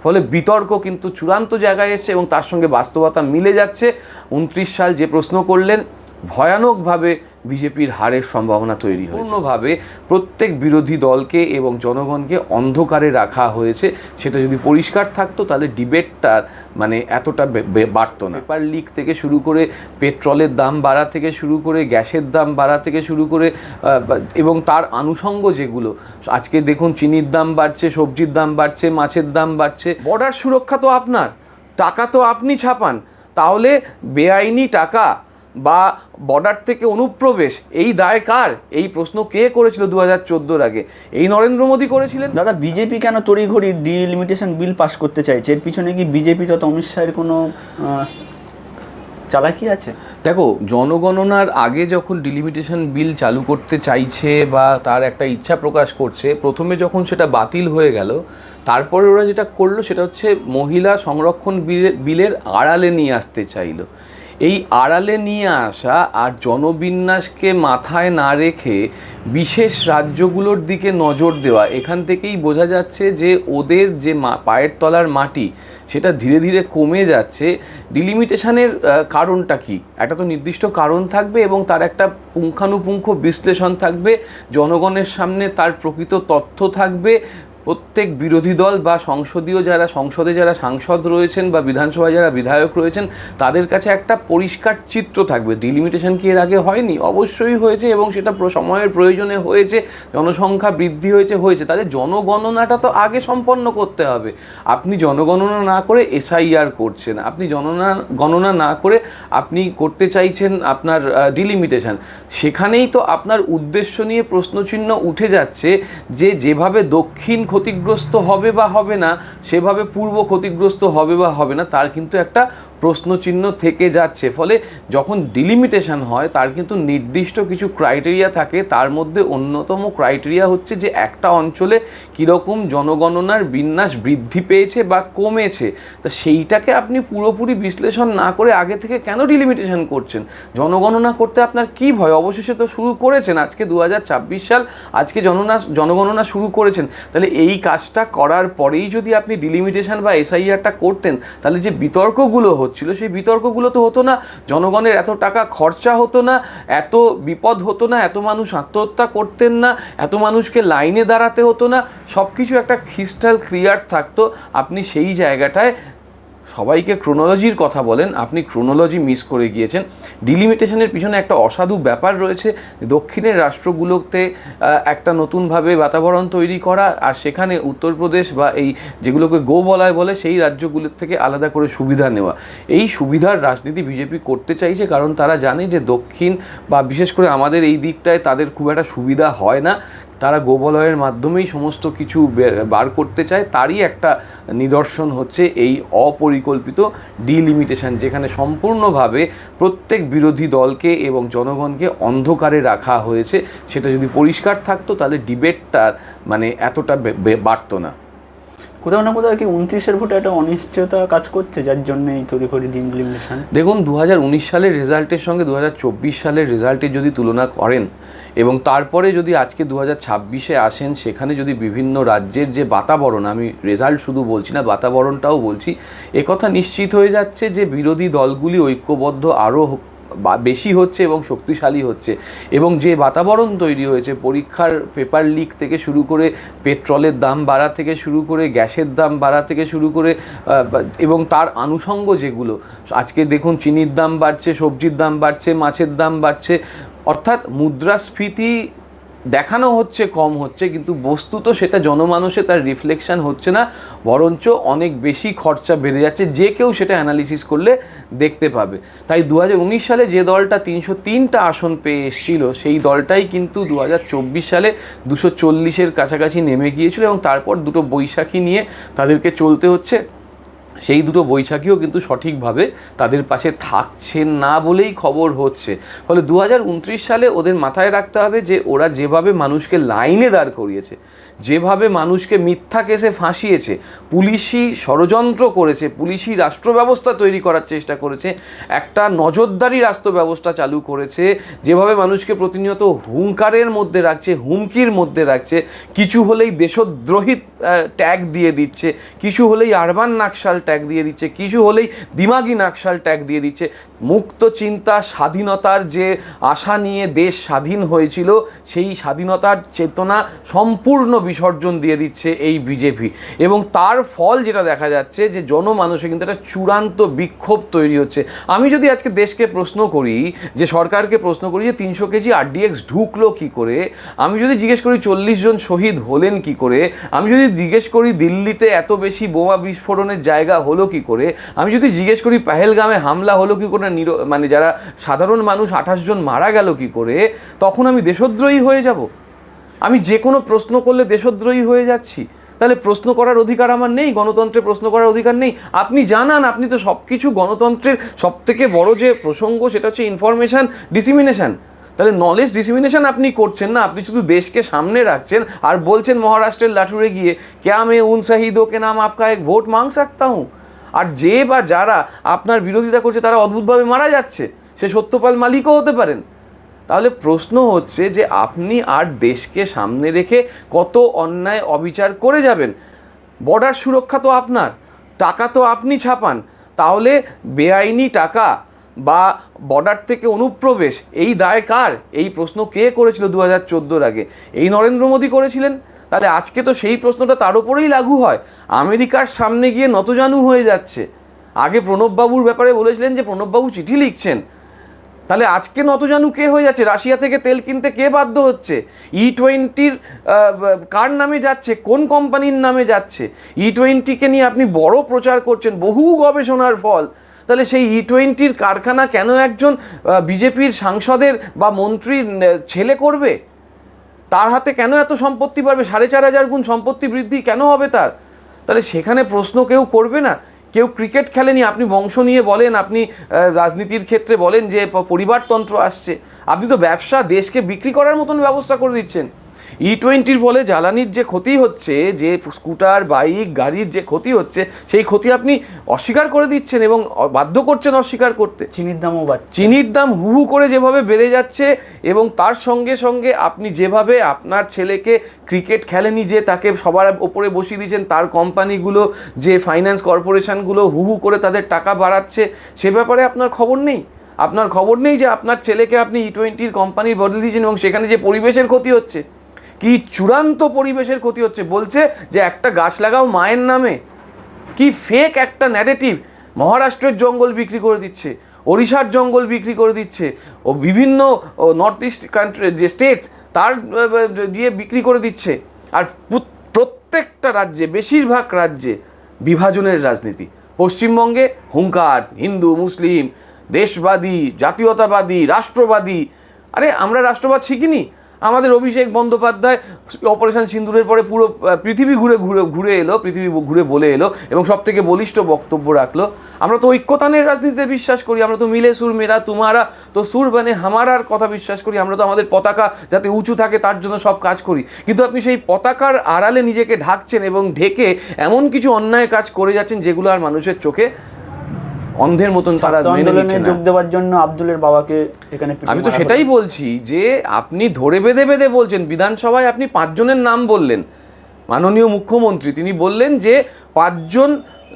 ফলে বিতর্ক কিন্তু চূড়ান্ত জায়গায় এসছে এবং তার সঙ্গে বাস্তবতা মিলে যাচ্ছে। 29 সাল যে প্রশ্ন করলেন, ভয়ানকভাবে বিজেপির হারের সম্ভাবনা তৈরি হয়েছে। পূর্ণভাবে প্রত্যেক বিরোধী দলকে এবং জনগণকে অন্ধকারে রাখা হয়েছে। সেটা যদি পরিষ্কার থাকতো তাহলে ডিবেটটার মানে এতটা বাড়তো না। পেপার লিক থেকে শুরু করে পেট্রোলের দাম বাড়া থেকে শুরু করে গ্যাসের দাম বাড়া থেকে শুরু করে এবং তার আনুষঙ্গ যেগুলো, আজকে দেখুন চিনির দাম বাড়ছে, সবজির দাম বাড়ছে, মাছের দাম বাড়ছে। বর্ডার সুরক্ষা তো আপনার, টাকা তো আপনি ছাপান, তাহলে বেআইনি টাকা বা বর্ডার থেকে অনুপ্রবেশ এই দায় কার? এই প্রশ্ন কে করেছিল 2014-র আগে? এই নরেন্দ্র মোদী করেছিলেন। দাদা, বিজেপি কেন তড়িঘড়ি ডিলিমিটেশন বিল পাস করতে চাইছে? এর পিছনে কি বিজেপি তথা অমিত শাহের কোনো চালাকি আছে? দেখো, জনগণনার আগে যখন ডিলিমিটেশন বিল চালু করতে চাইছে বা তার একটা ইচ্ছা প্রকাশ করছে, প্রথমে যখন সেটা বাতিল হয়ে গেল, তারপরে ওরা যেটা করলো সেটা হচ্ছে মহিলা সংরক্ষণ বিলের আড়ালে নিয়ে আসতে চাইলো। এই আড়ালে নিয়ে আসা আর জনবিন্যাসকে মাথায় না রেখে বিশেষ রাজ্যগুলোর দিকে নজর দেওয়া, এখান থেকেই বোঝা যাচ্ছে যে ওদের যে পায়ের তলার মাটি সেটা ধীরে ধীরে কমে যাচ্ছে। ডিলিমিটেশনের কারণটা কি? একটা তো নির্দিষ্ট কারণ থাকবে এবং তার একটা পুঙ্খানুপুঙ্খ বিশ্লেষণ থাকবে, জনগণের সামনে তার প্রকৃত তথ্য থাকবে। প্রত্যেক বিরোধী দল বা সংসদে যারা সাংসদ রয়েছেন বা বিধানসভায় যারা বিধায়ক রয়েছেন তাদের কাছে একটা পরিষ্কার চিত্র থাকবে। ডিলিমিটেশন কি এর আগে হয়নি? অবশ্যই হয়েছে এবং সেটা সময়ের প্রয়োজনে হয়েছে, জনসংখ্যা বৃদ্ধি হয়েছে। তাহলে জনগণনাটা তো আগে সম্পন্ন করতে হবে। আপনি জনগণনা না করে এসআইআর করছেন, আপনি গণনা না করে আপনি করতে চাইছেন আপনার ডিলিমিটেশন। সেখানেই তো আপনার উদ্দেশ্য নিয়ে প্রশ্নচিহ্ন উঠে যাচ্ছে যে যেভাবে দক্ষিণ ক্ষতিগ্রস্ত হবে বা হবে না, সেভাবে পূর্ব ক্ষতিগ্রস্ত হবে বা হবে না, তার কিন্তু একটা প্রশ্নচিহ্ন থেকে যাচ্ছে। ফলে যখন ডিলিমিটেশন হয় তার কিন্তু নির্দিষ্ট কিছু ক্রাইটেরিয়া থাকে। তার মধ্যে অন্যতম ক্রাইটেরিয়া হচ্ছে যে একটা অঞ্চলে কীরকম জনগণনার বিন্যাস বৃদ্ধি পেয়েছে বা কমেছে। তা সেইটাকে আপনি পুরোপুরি বিশ্লেষণ না করে আগে থেকে কেন ডিলিমিটেশন করছেন? জনগণনা করতে আপনার কী ভয়? অবশেষে তো শুরু করেছেন, আজকে 2026 সাল, আজকে জনগণনা শুরু করেছেন। তাহলে এই কাজটা করার পরেই যদি আপনি ডিলিমিটেশন বা এসআইআরটা করতেন, তাহলে যে বিতর্কগুলো ছিল সেই বিতর্কগুলো তো হতো না, জনগণের এত টাকা খরচা হতো না, এত বিপদ হতো না, এত মানুষ আত্মহত্যা করতেন না, এত মানুষকে লাইনে দাঁড়াতে হতো না, সব কিছু একটা ক্রিস্টাল ক্লিয়ার থাকতো। আপনি সেই জায়গাটায় সবাইকে ক্রোনোলজির কথা বলেন, আপনি ক্রোনোলজি মিস করে গিয়েছেন। ডিলিমিটেশনের পিছনে একটা অসাধু ব্যাপার রয়েছে, দক্ষিণের রাষ্ট্রগুলোতে একটা নতুনভাবে বাতাবরণ তৈরি করা, আর সেখানে উত্তরপ্রদেশ বা এই যেগুলোকে গোবলয় বলে সেই রাজ্যগুলোর থেকে আলাদা করে সুবিধা নেওয়া। এই সুবিধার রাজনীতি বিজেপি করতে চাইছে, কারণ তারা জানে যে দক্ষিণ বা বিশেষ করে আমাদের এই দিকটায় তাদের খুব একটা সুবিধা হয় না। তারা গোবলয়ের মাধ্যমেই সমস্ত কিছু বার করতে চায়। তারই একটা নিদর্শন হচ্ছে এই অপরিকল্পিত ডিলিমিটেশন, যেখানে সম্পূর্ণভাবে প্রত্যেক বিরোধী দলকে এবং জনগণকে অন্ধকারে রাখা হয়েছে। সেটা যদি পরিষ্কার থাকতো তাহলে ডিবেটটার মানে এতটা বাড়তো না। কোথাও না কোথাও কি 29-এর ভোটে একটা অনিশ্চয়তা কাজ করছে, যার জন্য এই তড়িঘড়ি ডিলিমিটেশন? দেখুন, 2019 সালের রেজাল্টের সঙ্গে 2024 সালের রেজাল্টের যদি তুলনা করেন এবং তারপরে যদি আজকে 2026-এ আসেন, সেখানে যদি বিভিন্ন রাজ্যের যে বাতাবরণ, আমি রেজাল্ট শুধু বলছি না, বাতাবরণটাও বলছি, একথা নিশ্চিত হয়ে যাচ্ছে যে বিরোধী দলগুলি ঐক্যবদ্ধ আরও বেশি হচ্ছে এবং শক্তিশালী হচ্ছে। এবং যে বাতাবরণ তৈরি হয়েছে, পরীক্ষার পেপার লিক থেকে শুরু করে পেট্রোলের দাম বাড়া থেকে শুরু করে গ্যাসের দাম বাড়া থেকে শুরু করে এবং তার আনুষঙ্গ যেগুলো, আজকে দেখুন চিনির দাম বাড়ছে, সবজির দাম বাড়ছে, মাছের দাম বাড়ছে। অর্থাৎ মুদ্রাস্ফীতি দেখানো হচ্ছে কম হচ্ছে, কিন্তু বস্তুত সেটা জনমানসে তার রিফ্লেকশন হচ্ছে না, বরঞ্চ অনেক বেশি খরচা বেড়ে যাচ্ছে। যে কেউ সেটা অ্যানালিসিস করলে দেখতে পাবে। তাই 2019 সালে যে দলটা 303টা আসন পেয়ে এসেছিল, সেই দলটাই কিন্তু 2024 সালে 240-এর কাছাকাছি নেমে গিয়েছিল এবং তারপর দুটো বৈশাখী নিয়ে তাদেরকে চলতে হচ্ছে সেই দুটো বৈশাখীও কিন্তু সঠিকভাবে তাদের পাশে থাকছেন না বলেই খবর হচ্ছে। ফলে 2029 সালে ওদের মাথায় রাখতে হবে যে ওরা যেভাবে মানুষকে লাইনে দাঁড় করিয়েছে, যেভাবে মানুষকে মিথ্যা কেসে ফাঁসিয়েছে, পুলিশি ষড়যন্ত্র করেছে, পুলিশি রাষ্ট্র ব্যবস্থা তৈরি করার চেষ্টা করেছে, একটা নজরদারি রাষ্ট্র ব্যবস্থা চালু করেছে, যেভাবে মানুষকে প্রতিনিয়ত হুঙ্কারের মধ্যে রাখছে, হুমকির মধ্যে রাখছে, কিছু হলেই দেশদ্রোহী ট্যাগ দিয়ে দিচ্ছে, কিছু হলেই আরবান নাকশাল ট্যাগ দিয়ে দিচ্ছে, কিছু হলেই দিমাগি নাকশাল ট্যাগ দিয়ে দিচ্ছে। মুক্ত চিন্তা, স্বাধীনতার যে আশা নিয়ে দেশ স্বাধীন হয়েছিল, সেই স্বাধীনতার চেতনা সম্পূর্ণ বিসর্জন দিয়ে দিচ্ছে এই বিজেপি। এবং তার ফল যেটা দেখা যাচ্ছে যে জনমানসে কিন্তু একটা চূড়ান্ত বিক্ষোভ তৈরি হচ্ছে। আমি যদি আজকে দেশকে প্রশ্ন করি, যে সরকারকে প্রশ্ন করি যে 300 কেজি RDX ঢুকলো কী করে, আমি যদি জিজ্ঞেস করি 40 জন শহীদ হলেন কি করে, আমি যদি জিজ্ঞেস করি দিল্লিতে এত বেশি বোমা বিস্ফোরণের জায়গা হলো কি করে, আমি যদি জিজ্ঞেস করি পেহেলগামে হামলা হলো কি করে, মানে যারা সাধারণ মানুষ 28 জন মারা গেল কি করে, তখন আমি দেশদ্রোহী হয়ে যাব? আমি যে কোনো প্রশ্ন করলে দেশদ্রোহী হয়ে যাচ্ছি? তাহলে প্রশ্ন করার অধিকার আমার নেই? গণতন্ত্রে প্রশ্ন করার অধিকার নেই? আপনি জানান, আপনি তো সব কিছু, গণতন্ত্রের সবথেকে বড় যে প্রসঙ্গ সেটা হচ্ছে ইনফরমেশান ডিসিমিনেশন। তাহলে নলেজ ডিসিমিনেশন আপনি করছেন না, আপনি শুধু দেশকে সামনে রাখছেন আর বলছেন মহারাষ্ট্রের লাটুরে গিয়ে ক্যা মে উন শহীদোं के नाम आपका एक वोट मांग सकता हूँ। আর যে বা যারা আপনার বিরোধিতা করছে তারা অদ্ভুতভাবে মারা যাচ্ছে, সে সত্যপাল মালিকও হতে পারেন। তাহলে প্রশ্ন হচ্ছে যে আপনি আর দেশকে সামনে রেখে কত অন্যায় অবিচার করে যাবেন? বর্ডার সুরক্ষা তো আপনার, টাকা তো আপনি ছাপান, তাহলে বেআইনি টাকা বা বর্ডার থেকে অনুপ্রবেশ এই দায় কার? এই প্রশ্ন কে করেছিল 2014 আগে? এই নরেন্দ্র মোদী করেছিলেন। তাহলে আজকে তো সেই প্রশ্নটা তার উপরেই লাগু হয়। আমেরিকার সামনে গিয়ে নতজানু হয়ে যাচ্ছে। আগে প্রণববাবুর ব্যাপারে বলেছিলেন যে প্রণববাবু চিঠি লিখছেন, তাহলে আজকে নতজানু কে হয়ে যাচ্ছে? রাশিয়া থেকে তেল কিনতে কে বাধ্য হচ্ছে? E20 কার নামে যাচ্ছে, কোন কোম্পানির নামে যাচ্ছে? E20কে নিয়ে আপনি বড় প্রচার করছেন, বহু গবেষণার ফল। তাহলে সেই E20 কারখানা কেন একজন বিজেপির সাংসদের বা মন্ত্রীর ছেলে করবে? তার হাতে কেন এত সম্পত্তি বাড়বে? 4,500 গুণ সম্পত্তি বৃদ্ধি কেন হবে তার? তাহলে সেখানে প্রশ্ন কেউ করবে না? কেউ ক্রিকেট খেলেনি, আপনি বংশ নিয়ে বলেন, আপনি রাজনীতির ক্ষেত্রে বলেন যে পরিবারতন্ত্র আসছে, আপনি তো ব্যবসা দেশকে বিক্রি করার মতন ব্যবস্থা করে দিচ্ছেন। E20 ফলে জ্বালানির যে ক্ষতি হচ্ছে, যে স্কুটার বাইক গাড়ির যে ক্ষতি হচ্ছে, সেই ক্ষতি আপনি অস্বীকার করে দিচ্ছেন এবং বাধ্য করছেন অস্বীকার করতে। চিনির দামও বাড়ছে, চিনির দাম হু হু করে যেভাবে বেড়ে যাচ্ছে, এবং তার সঙ্গে সঙ্গে আপনি যেভাবে আপনার ছেলেকে ক্রিকেট খেলেনি যে তাকে সবার ওপরে বসিয়ে দিয়েছেন, তার কোম্পানিগুলো, যে ফাইন্যান্স কর্পোরেশনগুলো হু হু করে তাদের টাকা বাড়াচ্ছে, সে ব্যাপারে আপনার খবর নেই। আপনার খবর নেই যে আপনার ছেলেকে আপনি E20 কোম্পানির বদলে দিয়েছেন এবং সেখানে যে পরিবেশের ক্ষতি হচ্ছে, কি চূড়ান্ত পরিবেশের ক্ষতি হচ্ছে। বলছে যে একটা গাছ লাগাও মায়ের নামে, কি ফেক একটা ন্যারেটিভ। মহারাষ্ট্রের জঙ্গল বিক্রি করে দিচ্ছে, ওড়িশার জঙ্গল বিক্রি করে দিচ্ছে, ও বিভিন্ন নর্থ ইস্ট কান্ট্রি যে স্টেটস তার দিয়ে বিক্রি করে দিচ্ছে। আর প্রত্যেকটা রাজ্যে, বেশিরভাগ রাজ্যে বিভাজনের রাজনীতি। পশ্চিমবঙ্গে হুঙ্কার, হিন্দু মুসলিম, দেশবাদী, জাতীয়তাবাদী, রাষ্ট্রবাদী। আরে আমরা রাষ্ট্রবাদ শিখিনি? আমাদের অভিষেক বন্দ্যোপাধ্যায় অপারেশন সিন্দুরের পরে পুরো পৃথিবী ঘুরে এলো, পৃথিবী ঘুরে বলে এলো এবং সব থেকে বলিষ্ঠ বক্তব্য রাখলো। আমরা তো ঐক্যতানের রাজনীতিতে বিশ্বাস করি, আমরা তো মিলে সুর মেরা তুমারা তো সুর বানে হামারার কথা বিশ্বাস করি। আমরা তো আমাদের পতাকা যাতে উঁচু থাকে তার জন্য সব কাজ করি। কিন্তু আপনি সেই পতাকার আড়ালে নিজেকে ঢাকছেন এবং ঢেকে এমন কিছু অন্যায় কাজ করে যাচ্ছেন যেগুলো আর মানুষের চোখে অন্ধের মতন তারা মেনে নিচ্ছে না। যোগ দেওয়ার জন্য আব্দুলের বাবাকে এখানে, আমি তো সেটাই বলছি যে আপনি ধরে বেঁধে বেঁধে বলছেন। বিধানসভায় আপনি 5 জনের নাম বললেন, মাননীয় মুখ্যমন্ত্রী তিনি বললেন যে 5 জন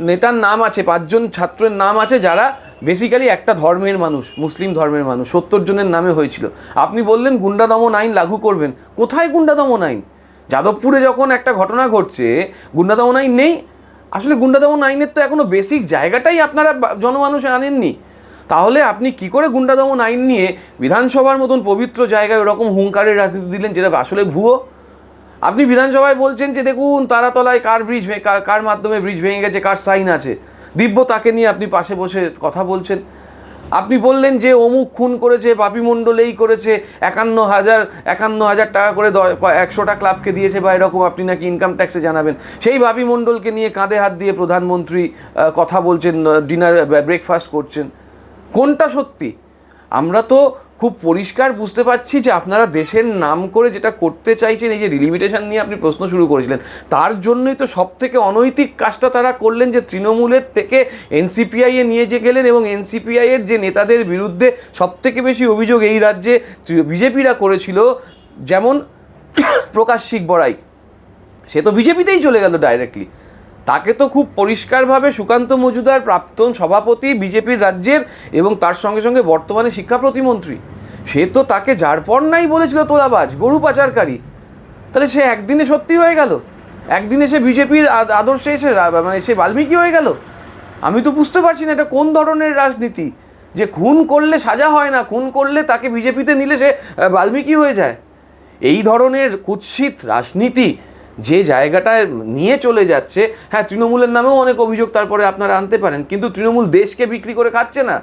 নেতার নাম আছে, 5 জন ছাত্রের নাম আছে যারা বেসিক্যালি একটা ধর্মের মানুষ, মুসলিম ধর্মের মানুষ। 70 জনের নামে হয়েছিল। আপনি বললেন গুন্ডা দমন আইন লাগু করবেন। কোথায় গুন্ডা দমন আইন? যাদবপুরে যখন একটা ঘটনা ঘটছে, গুন্ডা দমন আইন নেই। আসলে গুন্ডা দমন আইনের তো এখনো বেসিক জায়গাটাই আপনারা জনমানুষে আনেননি। তাহলে আপনি কি করে গুন্ডা দমন আইন নিয়ে বিধানসভার মতন পবিত্র জায়গায় ওরকম হুঙ্কারের রাজনীতি দিলেন, যেটা আসলে ভুয়ো? আপনি বিধানসভায় বলছেন যে দেখুন তারাতলায় কার মাধ্যমে ব্রিজ ভেঙে গেছে, কার সাইন আছে, দিব্য তাকে নিয়ে আপনি পাশে বসে কথা বলছেন। আপনি বললেন যে অমুক খুন করেছে, বাপি মণ্ডল এই করেছে, 51,000 টাকা করে 100টা ক্লাবকে দিয়েছে বা এরকম আপনি নাকি ইনকাম ট্যাক্সে জানাবেন। সেই বাপি মণ্ডলকে নিয়ে কাঁধে হাত দিয়ে প্রধানমন্ত্রী কথা বলছেন, ডিনার ব্রেকফাস্ট করছেন। কোনটা সত্যি? আমরা তো খুব পরিষ্কার বুঝতে পারছি যে আপনারা দেশের নাম করে যেটা করতে চাইছেন, এই যে ডিলিমিটেশন নিয়ে আপনি প্রশ্ন শুরু করেছিলেন, তার জন্যই তো সব থেকে অনৈতিক কাজটা তারা করলেন, যে তৃণমূলের থেকে এনসিপিআইয়ে নিয়ে যে গেলেন এবং এনসিপিআইয়ের যে নেতাদের বিরুদ্ধে সব থেকে বেশি অভিযোগ এই রাজ্যে বিজেপিরা করেছিল, যেমন প্রকাশ সিং বড়াই, সে তো বিজেপিতেই চলে গেল ডাইরেক্টলি। তাকে তো খুব পরিষ্কারভাবে সুকান্ত মজুমদার, প্রাক্তন সভাপতি বিজেপির রাজ্যের এবং তার সঙ্গে সঙ্গে বর্তমানে শিক্ষা প্রতিমন্ত্রী, সে তো তাকে যার পর নাই বলেছিল তোলাবাজ, গরু পাচারকারী। তাহলে সে একদিনে সত্যি হয়ে গেল, একদিনে সে বিজেপির আদর্শে এসে মানে সে বাল্মীকি হয়ে গেল। আমি তো বুঝতে পারছি না এটা কোন ধরনের রাজনীতি, যে খুন করলে সাজা হয় না, খুন করলে তাকে বিজেপিতে নিলে সে বাল্মীকি হয়ে যায়। এই ধরনের কুৎসিত রাজনীতি যে জায়গাটায় নিয়ে চলে যাচ্ছে, হ্যাঁ তৃণমূলের নামেও অনেক অভিযোগ তারপরে আপনারা আনতে পারেন, কিন্তু তৃণমূল দেশকে বিক্রি করে খাচ্ছে না,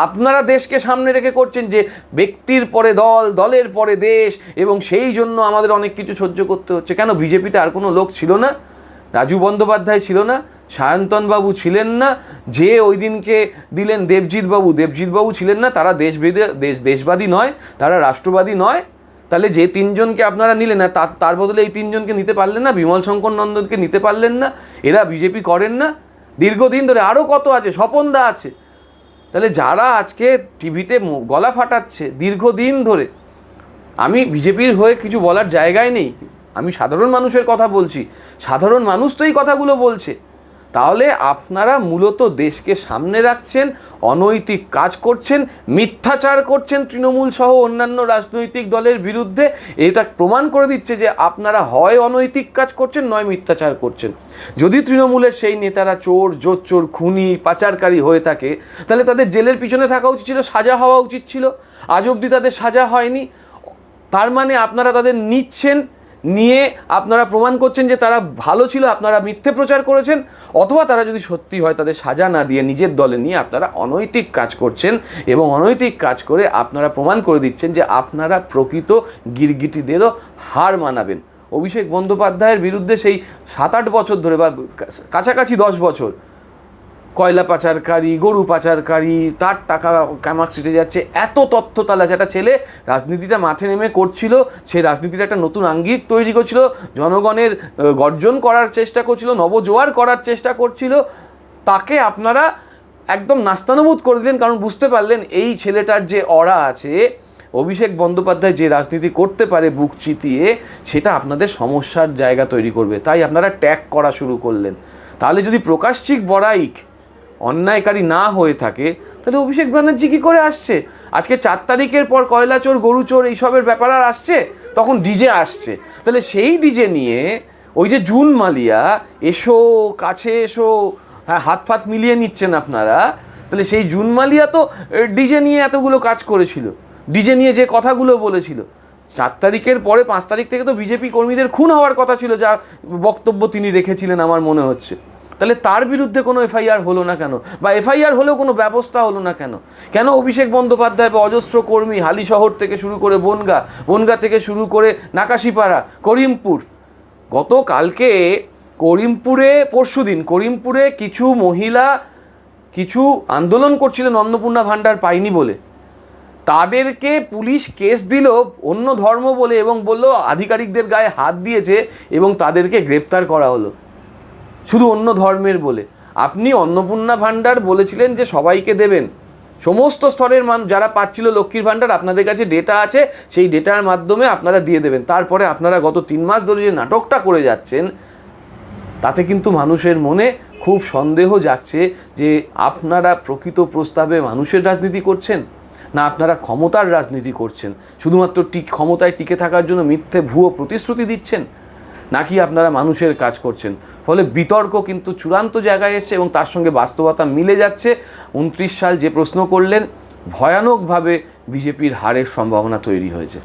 আপনারা দেশকে সামনে রেখে করছেন যে ব্যক্তির পরে দল, দলের পরে দেশ, এবং সেই জন্য আমাদের অনেক কিছু সহ্য করতে হচ্ছে। কেন বিজেপিতে আর কোনো লোক ছিল না? রাজু বন্দ্যোপাধ্যায় ছিল না? সায়ন্তনবাবু ছিলেন না? যে ওই দিনকে দিলেন দেবজিৎবাবু ছিলেন না? তারা দেশবাদী নয়, তারা রাষ্ট্রবাদী নয়? তাহলে যে তিনজনকে আপনারা নিলেন না, তার বদলে এই তিনজনকে নিতে পারলেন না? বিমল শঙ্কর নন্দনকে নিতে পারলেন না? এরা বিজেপি করেন না দীর্ঘদিন ধরে? আরও কত আছে, স্বপনদা আছে। তাহলে যারা আজকে টিভিতে গলা ফাটাচ্ছে দীর্ঘদিন ধরে, আমি বিজেপির হয়ে কিছু বলার জায়গায় নেই, আমি সাধারণ মানুষের কথা বলছি, সাধারণ মানুষ তো এই কথাগুলো বলছে। তাহলে আপনারা মূলত দেশকে সামনে রাখছেন, অনৈতিক কাজ করছেন, মিথ্যাচার করছেন তৃণমূল সহ অন্যান্য রাজনৈতিক দলের বিরুদ্ধে। এটা প্রমাণ করে দিচ্ছে যে আপনারা হয় অনৈতিক কাজ করছেন, নয় মিথ্যাচার করছেন। যদি তৃণমূলের সেই নেতারা চোর, জোচ্চোর, খুনি, পাচারকারী হয়ে থাকে, তাহলে তাদের জেলের পিছনে থাকা উচিত ছিল, সাজা হওয়া উচিত ছিল। আজ অবধি তাদের সাজা হয়নি। তার মানে আপনারা তাদের নিচ্ছেন, নিয়ে আপনারা প্রমাণ করছেন যে তারা ভালো ছিল, আপনারা মিথ্যে প্রচার করেছেন। অথবা তারা যদি সত্যি হয়, তাদের সাজা না দিয়ে নিজের দলে নিয়ে আপনারা অনৈতিক কাজ করছেন, এবং অনৈতিক কাজ করে আপনারা প্রমাণ করে দিচ্ছেন যে আপনারা প্রকৃত গিরগিটিদেরও হার মানাবেন। অভিষেক বন্দ্যোপাধ্যায়ের বিরুদ্ধে সেই 7-8 বছর ধরে বা কাছাকাছি 10 বছর কয়লা পাচারকারী, গরু পাচারকারী, তার টাকা কামাক ছিটে যাচ্ছে, এত তথ্য তালা যেটা ছেলে রাজনীতিটা মাঠে নেমে করছিল, সেই রাজনীতির একটা নতুন আঙ্গিক তৈরি করছিল, জনগণের গর্জন করার চেষ্টা করছিল, নবজোয়ার করার চেষ্টা করছিল, তাকে আপনারা একদম নাস্তানুবুদ করে দিলেন। কারণ বুঝতে পারলেন এই ছেলেটার যে অরা আছে, অভিষেক বন্দ্যোপাধ্যায় যে রাজনীতি করতে পারে বুক চিতিয়ে, সেটা আপনাদের সমস্যার জায়গা তৈরি করবে। তাই আপনারা ট্যাগ করা শুরু করলেন। তাহলে যদি প্রকাশ সিং বড়াইক অন্যায়কারী না হয়ে থাকে, তাহলে অভিষেক ব্যানার্জি কী করে আসছে? আজকে 4 তারিখের পর কয়লা চোর, গরু চোর এইসবের ব্যাপার আর আসছে? তখন ডিজে আসছে। তাহলে সেই ডিজে নিয়ে ওই যে জুন মালিয়া, এসো কাছে এসো, হ্যাঁ হাত ফাত মিলিয়ে নিচ্ছেন আপনারা। তাহলে সেই জুন মালিয়া তো ডিজে নিয়ে এতগুলো কাজ করেছিল, ডিজে নিয়ে যে কথাগুলো বলেছিল। 4 তারিখের পরে 5 তারিখ থেকে তো বিজেপি কর্মীদের খুন হওয়ার কথা ছিল, যা বক্তব্য তিনি রেখেছিলেন আমার মনে হচ্ছে। তাহলে তার বিরুদ্ধে কোনো এফআইআর হলো না কেন? বা এফআইআর হলেও কোনো ব্যবস্থা হলো না কেন? কেন অভিষেক বন্দ্যোপাধ্যায় বা অজস্র কর্মী হালিশহর থেকে শুরু করে বনগা থেকে শুরু করে নাকাশিপাড়া, করিমপুর, গতকালকে পরশুদিন করিমপুরে কিছু মহিলা কিছু আন্দোলন করছিলেন অন্নপূর্ণা ভাণ্ডার পায়নি বলে, তাদেরকে পুলিশ কেস দিল অন্য ধর্ম বলে, এবং বলল আধিকারিকদের গায়ে হাত দিয়েছে এবং তাদেরকে গ্রেপ্তার করা হলো শুধু অন্য ধর্মের বলে। আপনি অন্নপূর্ণা ভাণ্ডার বলেছিলেন যে সবাইকে দেবেন, সমস্ত স্তরের মানুষ যারা পাচ্ছিল লক্ষ্মীর ভাণ্ডার, আপনাদের কাছে ডেটা আছে, সেই ডেটার মাধ্যমে আপনারা দিয়ে দেবেন। তারপরে আপনারা গত 3 মাস ধরে যে নাটকটা করে যাচ্ছেন, তাতে কিন্তু মানুষের মনে খুব সন্দেহ জাগছে যে আপনারা প্রকৃত প্রস্তাবে মানুষের রাজনীতি করছেন, না আপনারা ক্ষমতার রাজনীতি করছেন, শুধুমাত্র ক্ষমতায় টিকে থাকার জন্য মিথ্যে ভুয়ো প্রতিশ্রুতি দিচ্ছেন, নাকি আপনারা মানুষের কাজ করছেন। ফলে বিতর্ক কিন্তু চূড়ান্ত জায়গায় এসছে এবং তার সঙ্গে বাস্তবতা মিলে যাচ্ছে। 29 সাল যে প্রশ্ন করলেন, ভয়ানকভাবে বিজেপির হারের সম্ভাবনা তৈরি হয়েছে।